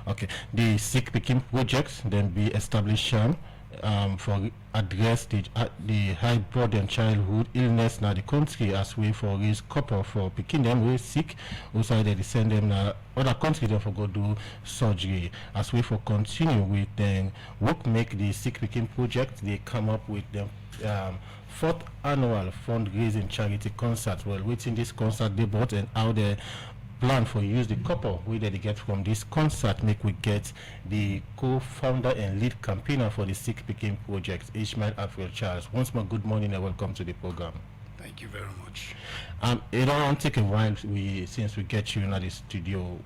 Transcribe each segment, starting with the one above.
Okay, the sick picking projects then be established for address the high burden childhood illness na the country as way for raise couple for picking them way sick also they send them na other country them for go do surgery as way for continue with them work make the sick picking project they come up with them fourth annual fundraising charity concert. Well, waiting this concert they bought and how they plan for use the couple we that they get from this concert make we get the co-founder and lead campaigner for the sick picking project, Ismael Abdul Charles. Once more, good morning and welcome to the program. Thank you very much. It don't take a while since we get you in the studio.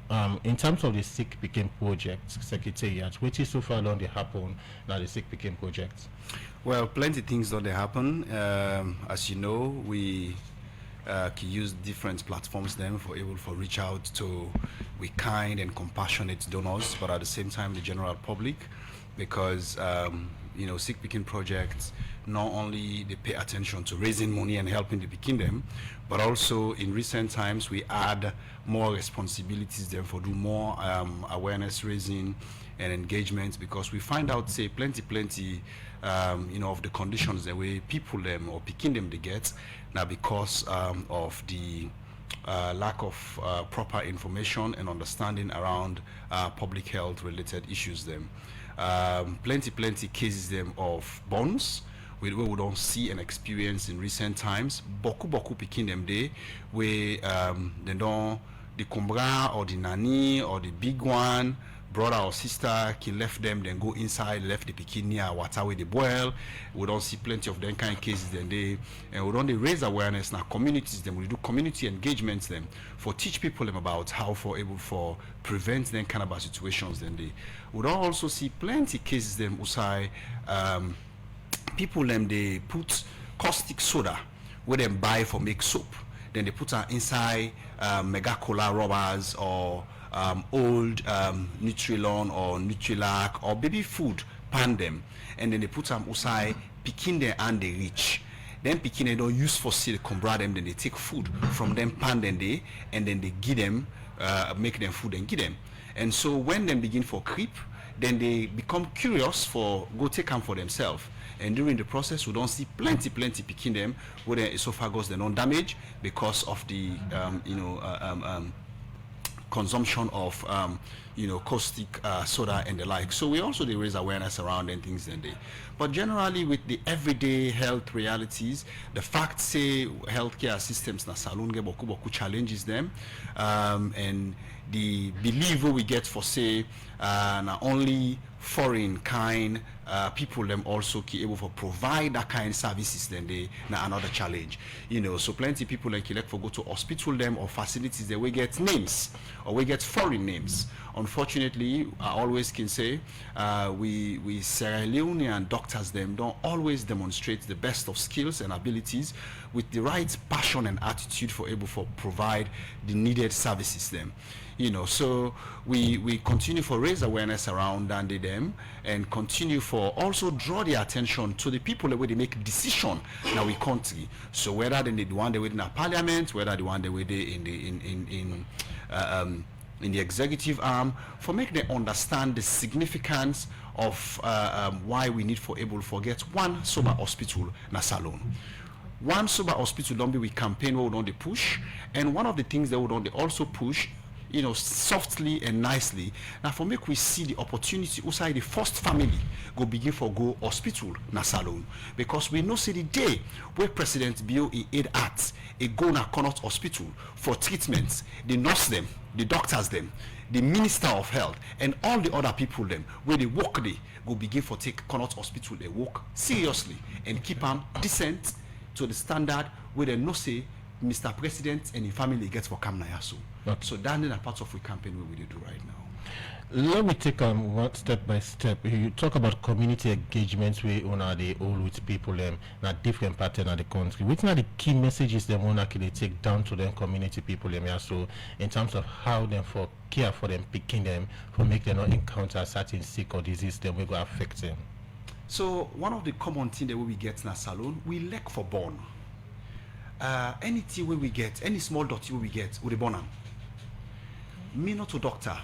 In terms of the sick picking project secretariat, which is so far long they happen now the sick picking project. Well, plenty things don't they happen. As you know, we can use different platforms then for able for reach out to we kind and compassionate donors, but at the same time the general public, because sick picking projects not only they pay attention to raising money and helping the picking them, but also in recent times we add more responsibilities then for do more awareness raising and engagement, because we find out say plenty of the conditions the way people them or picking them they get now because of the lack of proper information and understanding around public health related issues them. Plenty cases them of bonds we don't see and experience in recent times. Boku picking them day where they don't the kumbra or the nanny or the big one brother or sister can left them then go inside left the pikin near water with the boil. We don't see plenty of them kind of cases then they and we don't they raise awareness now communities then we do community engagements them for teach people them about how for able for prevent them kind of situations then they we don't also see plenty cases them usai people them they put caustic soda where them buy for make soap then they put her inside mega cola rubbers or old Nutrilon or Nutrilac or baby food pan them and then they put them outside picking them and they reach then picking they don't use for silicone bra them then they take food from them pan then they and then they give them make them food and give them and so when them begin for creep then they become curious for go take them for themselves. And during the process, we don't see plenty picking them where the esophagus they don't damage because of the consumption of caustic soda and the like. So we also they raise awareness around and things then they. But generally with the everyday health realities, the fact say healthcare systems na salon get boku challenges them, and the belief we get for say not only foreign kind people them also be able to provide that kind of services then they now another challenge so plenty people like elect for go to hospital them or facilities that we get names or we get foreign names. Unfortunately I always can say we Sierra Leonean doctors them don't always demonstrate the best of skills and abilities with the right passion and attitude for able to provide the needed services them. So we continue for raise awareness around them and continue for also draw the attention to the people where they make decision in our country. So whether they the one they within a parliament, whether the one they were in the executive arm, for make them understand the significance of why we need for able to forget one sober hospital na salon. One sober hospital don't be we campaign where we don't they push, and one of the things that we don't they also push softly and nicely. Now for make we see the opportunity outside the first family go begin for go hospital na salon, because we know see the day where President Bill aid at a go na Connaught hospital for treatments, the nurse them, the doctors them, the minister of health and all the other people them where they work they go begin for take Connaught hospital they work seriously and keep them decent to the standard where they no say Mr. President and the family gets for Kamnayasu. Okay. So that is a part of the campaign we will do right now. Let me take one step by step. You talk about community engagements we on the all with people na different pattern of the country. Which are the key messages they want actually take down to them community people so in terms of how them for care for them, picking them for make them not encounter certain sick or disease them will go affect them. So one of the common things that we get in a salon, we lack for born. Anything we get, any small dot we get, we born them. Me not a doctor,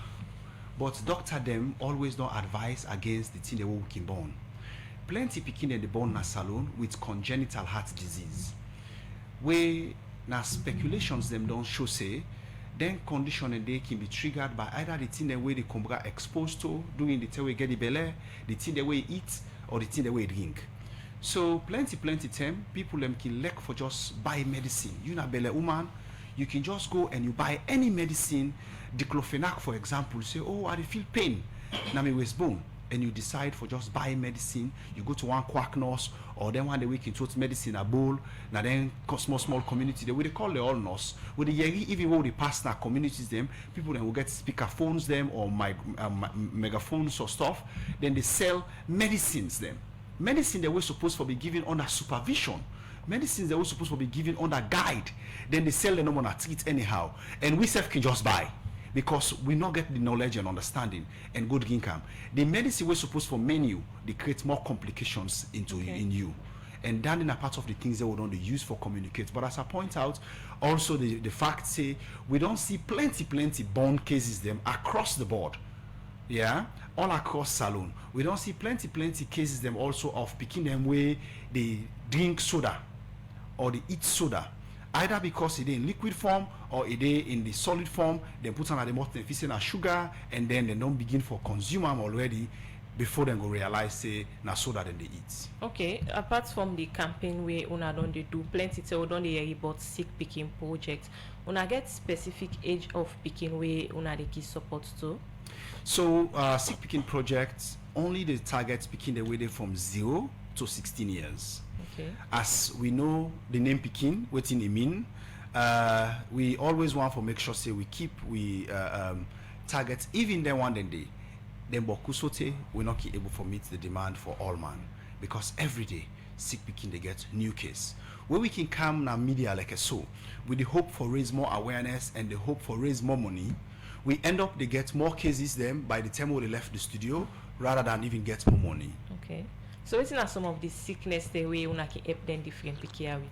but doctor them always don't advise against the thing they will can born. Plenty pikin in the born na salon with congenital heart disease. Where now speculations them don't show say then condition and they can be triggered by either the thing the way they come exposed to during the time we get the belly, the thing the way eat, or the thing the way drink. So plenty time people them can lack for just buy medicine. You know belly woman, you can just go and you buy any medicine, diclofenac for example, say, oh, I feel pain, now me waist bone. And you decide for just buy medicine, you go to one quack nurse, or then one day we can tote medicine a bowl, now then small community, they call the all nurse. With the even though they pass now communities them, people then will get speaker phones them or megaphones or stuff, then they sell medicines them. Medicine they were supposed to be given under supervision. Medicines they were supposed to be given under guide. Then they sell them on a treat anyhow. And we self can just buy. Because we not get the knowledge and understanding and good income. The medicine we're supposed for menu, they create more complications in you. And that is a part of the things that we don't use for communicate. But as I point out, also the fact say we don't see plenty born cases them across the board. Yeah, all across salon. We don't see plenty cases them also of picking them where they drink soda or they eat soda. Either because it in liquid form or it in the solid form, they put on the mouth and fixing a sugar, and then they don't begin for consume them already before they go realize say na soda then they eat. Okay, apart from the campaign where una don't they do plenty so don't they hear about sick picking project, una get specific age of picking where una they give support to? So sick picking projects only the target picking the way they from 0 to 16 years. Okay. As we know the name Piken, what it mean, we always want to make sure say we keep target even then one day. Then bokusote we not keep able to meet the demand for all man because every day sick Piken they get new case. Where we can come now media like a so with the hope for raise more awareness and the hope for raise more money, we end up they get more cases them by the time we left the studio rather than even get more money. Okay. So it's not some of the sickness the way una can help them different care with.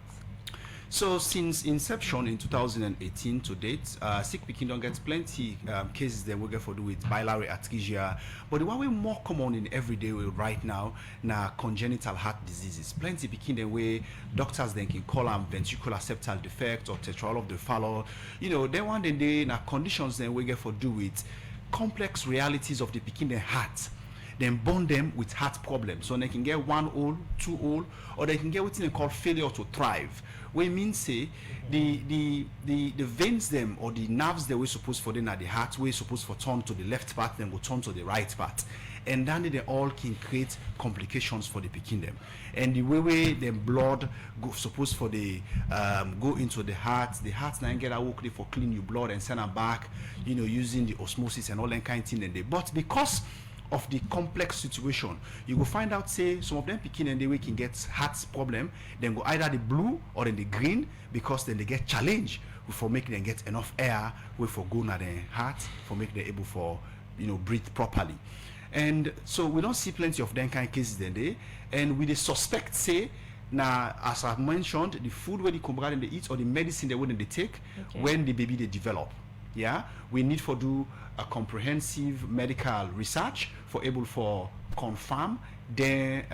So since inception in 2018 to date, sick pikin don't get plenty cases that we get for do with biliary atresia, but the one way more common in everyday way right now na congenital heart diseases. Plenty pikin the way doctors then can call them ventricular septal defect or tetralogy of the fallow. You know, they one day na conditions then we get for do with complex realities of the pikin the heart. Then bond them with heart problems. So they can get 1 hole, 2 hole, or they can get what they call failure to thrive. What it means say the veins them or the nerves that we're supposed for them at the heart, we're supposed for turn to the left part, then will turn to the right part. And then they all can create complications for the picking them. And the way the blood go supposed for the go into the heart now get a for clean your blood and send them back, you know, using the osmosis and all that kind of thing. And but because of the complex situation, you will find out say some of them picking and they can get heart problem, then go either the blue or in the green because then they get challenged for making them get enough air way for go na their heart for make them able for breathe properly. And so we don't see plenty of them kind of cases then they, and we suspect say now as I've mentioned the food where the comrade they eat or the medicine they wouldn't they take when the baby they develop. Yeah, we need for do a comprehensive medical research for able for confirm their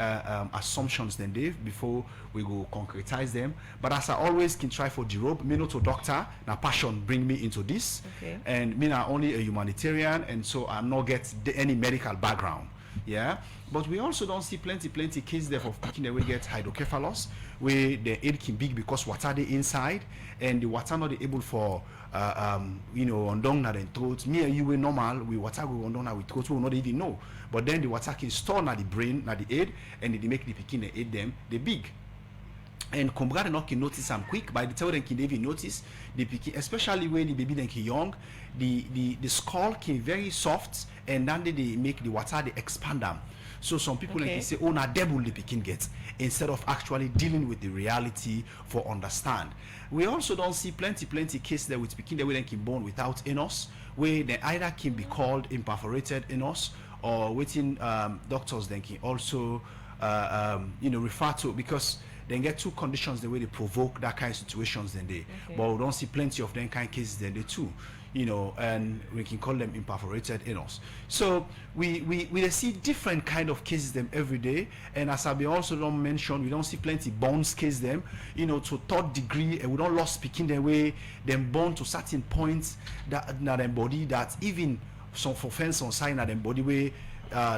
assumptions then they before we go concretize them. But as I always can try for derobe me not a doctor now passion bring me into this and me not only a humanitarian and so I'm not get any medical background. Yeah, but we also don't see plenty cases there of picking that we get hydrocephalus where the aid can big because water they inside and the water not able for on down na the throat. Me and you were normal we water go on down na we throat we will not even know, but then the water can store na the brain na the aid and they make the picking the aid them they big. And comrade not can notice them quick. By the time they can even notice the pikin, especially when the baby then can young, the skull can very soft, and then they make the water they expand them. So some people can say, "Oh, na devil the pikin gets," instead of actually dealing with the reality for understand. We also don't see plenty cases there with pikin that we then can born without anus, where they either can be called imperforated anus or waiting doctors then can also refer to because then get two conditions the way they provoke that kind of situations then they but we don't see plenty of them kind of cases then they too. and we can call them imperforated anus. So we see different kind of cases them every day, and as I be also don't mention, we don't see plenty bones case them, to third degree, and we don't lost speaking the way them born to certain points that them body that even some for fence on sign that them body way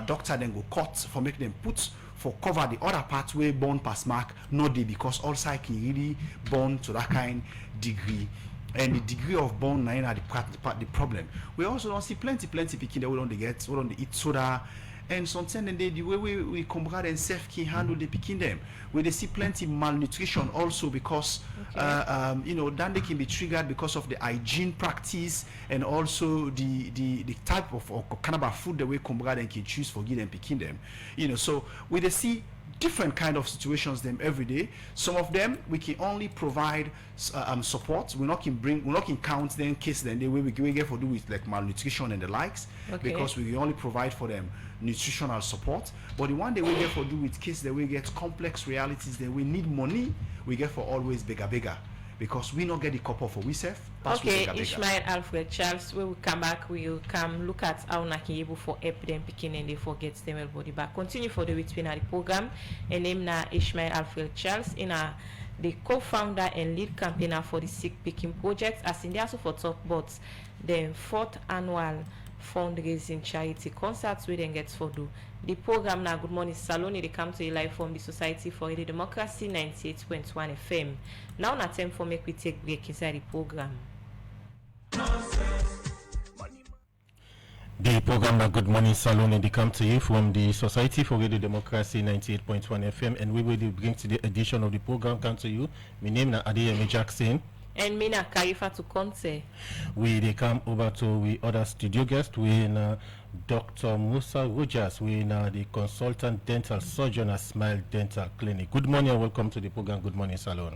doctor then go cut for make them put for cover the other part where born pass mark no dey because all side can really born to that kind degree. And the degree of bone na are the problem. We also don't see plenty picking that we don't get, we don't eat soda, and sometimes the way we comrade and self can handle the picking them. We they see plenty malnutrition also because then they can be triggered because of the hygiene practice and also the type of or kind of food the way comrade can choose for give them picking them. So we they see different kind of situations them every day. Some of them we can only provide support. We not can count them case then the way we get for do with like malnutrition and the likes, because we only provide for them nutritional support. But the one that we get for do with case that we get complex realities that we need money, we get for always bigger because we not get the copper for we self. Okay, Ismael Alfred Charles, we will come back, we will come look at how we can able for help them picking and they forget them everybody back. Continue for the between the program, and name na Ismael Alfred Charles in the co-founder and lead campaigner for the Sick Picking project, as in the also for talk about the 4th annual fundraising charity concerts we then gets for do. The program now Good Morning Salon, they come to you live from the Society for the Democracy 98.1 FM. Now na time for make we take break inside the program. The program na Good Morning Salon and they come to you from the Society for Radio Democracy 98.1 FM, and we will bring to the edition of the program come to you. My name na Adeyemi Jackson. And me na Kaifa to Conte. We they come over to we other studio guest. We Dr. Musa Rogers. We the consultant dental surgeon at Ismael Dental Clinic. Good morning and welcome to the program. Good Morning Salon.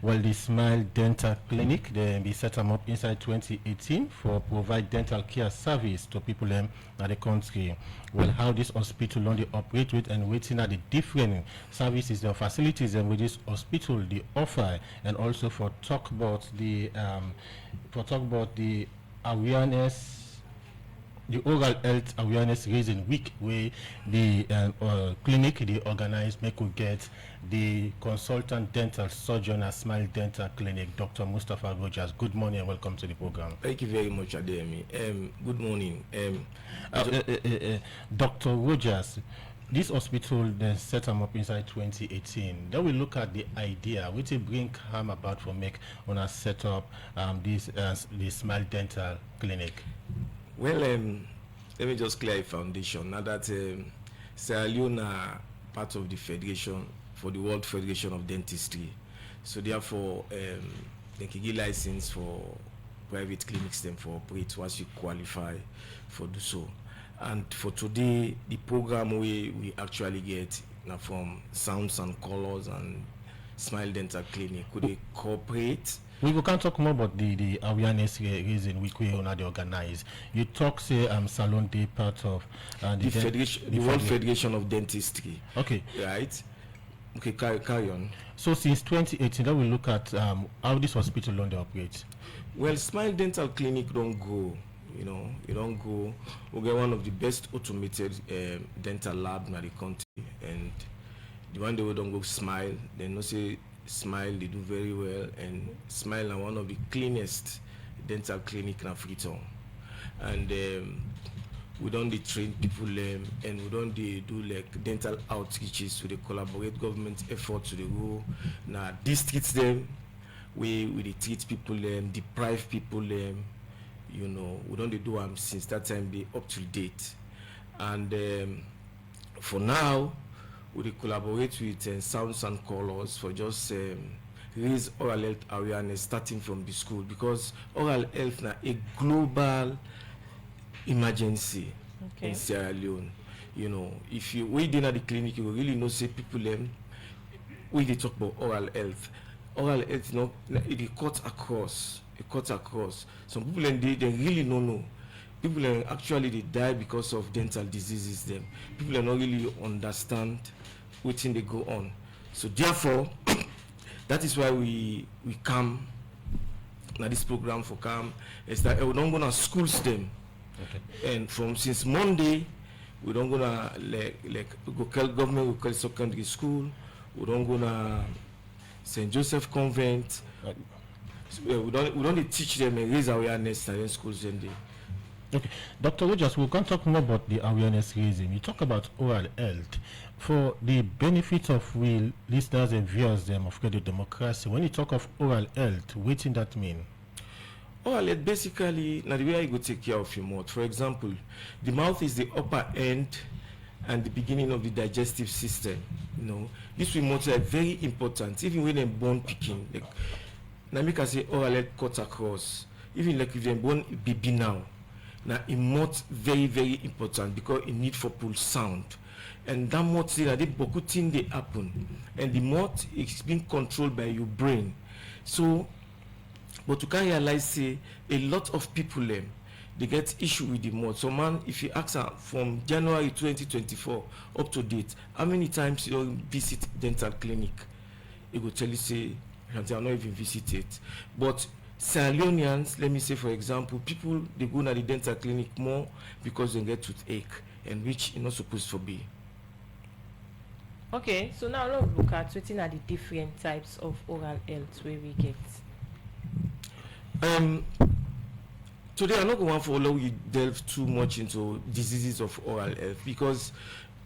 Well, the Ismael Dental Clinic, they be set them up inside 2018 for provide dental care service to people in the country. Well, how this hospital only operate with and waiting at the different services and facilities and with this hospital they offer, and also for talk about the awareness. The oral health awareness raising week where the clinic they organize make we get the consultant dental surgeon at Ismael Dental Clinic, Dr. Mustafa Rogers. Good morning and welcome to the program. Thank you very much, Ademi. Good morning. Dr. Rogers, this hospital then set them up inside 2018. Then we look at the idea which they bring come about for make on a set up this the Ismael Dental Clinic. Well, let me just clear a foundation. Now that Sierra Leone are part of the Federation for the World Federation of Dentistry, so therefore they can get license for private clinics then for operate once you qualify for do so. And for today, the program we actually get now from Sounds and Colors and Ismael Dental Clinic, could they cooperate? We can talk more about the awareness raising week we already organize. You talk say Salon Day part of the Federation, the World Federation of Dentistry. Okay. Right. Okay, carry on. So since 2018, then we look at how this hospital only operates. Well, Ismael Dental Clinic don't go. You don't go. We get one of the best automated dental lab in the country, and the one they don't go Smile. They no say Smile, they do very well, and Smile are one of the cleanest dental clinic in Freetown. And we don't train people and we don't do like dental outreaches to the collaborate government efforts to the go now districts them we treat people deprive people we don't do them since that time they up to date. And for now we collaborate with Sounds and Colors for just raise oral health awareness starting from the school, because oral health now a global emergency in Sierra Leone. If you wait in at the clinic, you will really know say people when they talk about oral health, it cuts across. Some people they really don't know. People actually they die because of dental diseases. Them people not really understand what thing they go on. So therefore, that is why we come now this program for come is that we don't gonna schools them. Okay. And from since Monday, we don't gonna like go call government, we call secondary school, we don't gonna St. Joseph Convent. We don't teach them and raise awareness in schools and Okay, Dr. Rogers, we're going to talk more about the awareness raising. You talk about oral health. For the benefit of we listeners and viewers them of the democracy, when you talk of oral health, what does that mean? Oral health basically, now the way you go take care of your mouth. For example, the mouth is the upper end and the beginning of the digestive system. You know, this remote is very important. Even when they're born picking, like, now make I say oral health cut across. Even like if they're born baby now. Now, a mouth very, very important because it need for pull sound. And that mouth say that beaucoup things they happen. And the mouth is being controlled by your brain. So, but you can realize say a lot of people they get issue with the mouth. So man, if you ask her from January 2024 up to date, how many times you visit dental clinic? It will tell you say, they are not even visit it. But Sierra Leoneans, let me say for example, people they go to the dental clinic more because they get toothache, and which is not supposed to be. Okay, so now let's look at what are the different types of oral health where we get. Today I'm not going to allow you delve too much into diseases of oral health because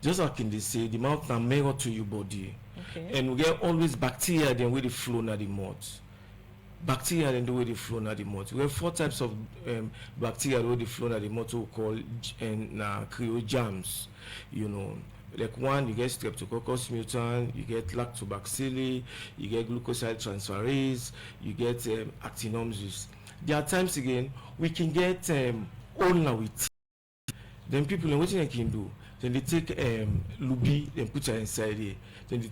just like they say, the mouth is mirror to your body. Okay. And we get always bacteria then where they flow in the mouth. Bacteria and the way they flow in the mouth. We have 4 types of bacteria the way they flow in the mouth we call cryogerms. You know, like one you get Streptococcus mutant, you get Lactobacilli, you get glucosyltransferase, you get Actinomyces. There are times again we can get ulna with. Then people what they can do. Then they take lubi, then put her inside it. Then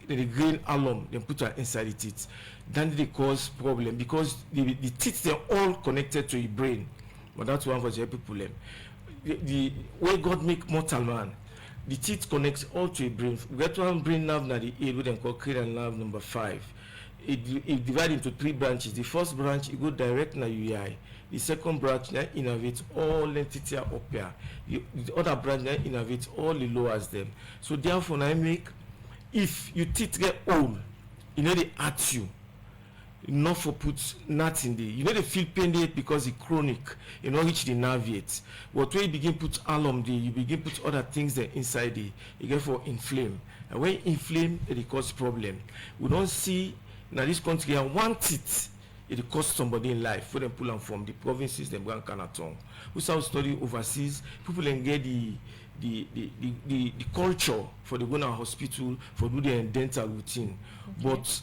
they grain alum, then put her inside the teeth. Then they cause problem because the teeth they're all connected to your brain. But that's one for the people. The way God make mortal man, the teeth connects all to your brain. We get one brain nerve now the head, we then call cranial nerve number 5. It divides into 3 branches. The first branch it go direct na UI. The second branch now innervates all entity up here. The other branch now innervates all the lowers them. So therefore I make if your teeth get old, you know they hurt you. Not for put nuts in there. You know they feel pain there because it's chronic. You know reach the nerve yet. But when you begin put alum there, you begin put other things there inside there. You get for inflame. And when you inflame, it cause problem. We don't see now this country and one teeth. It costs somebody in life for them pull them from the provinces, them Grand Canton. We saw study overseas, people then get the culture for the going to hospital for do their dental routine. Okay. But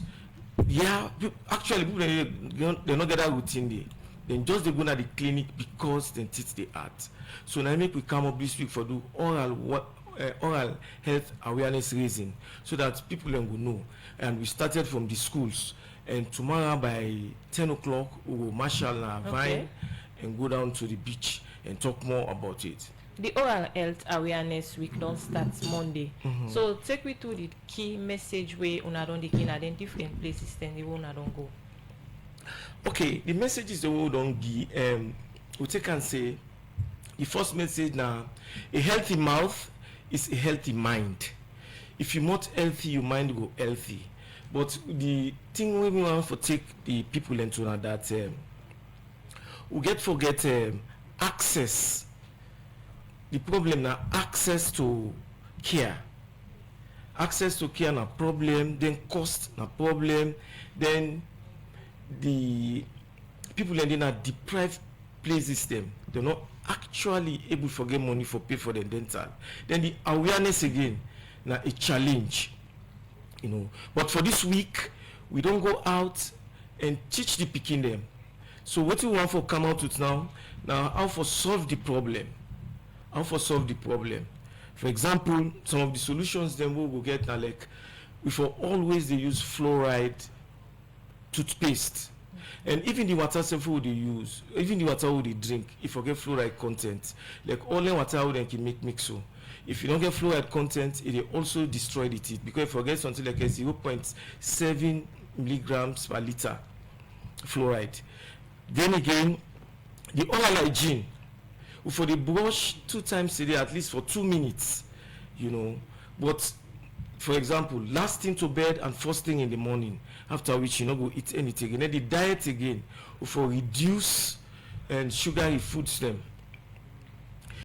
yeah, actually people they not get that routine there. Then just they go to the clinic because they teach the art. So now make we come up this week for do oral health awareness raising so that people then will know. And we started from the schools. And tomorrow by 10 o'clock, we will marshal our vine and go down to the beach and talk more about it. The oral health awareness week don't start Monday. So take me to the key message where una don't in different places then the una don't go. Okay, the messages the we don't give we take and say the first message now, a healthy mouth is a healthy mind. If you're not healthy, your mind will go healthy. But the thing we want to take the people into that we forget access. The problem now access to care. Access to care na problem, then cost na problem, then the people in a deprived places them. They're not actually able to get money for pay for the dental. Then the awareness again na a challenge. You know, but for this week we don't go out and teach the Piken them. So what we want for come out with now how for solve the problem. How for solve the problem. For example, some of the solutions then we will get now like we for always they use fluoride toothpaste. And even the water sample they use, even the water they drink, if you get fluoride content, like all the water they can make mixo. If you don't get fluoride content, it will also destroy the teeth because if you get something like 0.7 milligrams per liter fluoride. Then again, the oral hygiene, for the brush 2 times a day, at least for 2 minutes, you know. But for example, last thing to bed and first thing in the morning, after which you no go eat anything. And then the diet again, for reduce and sugary foods them.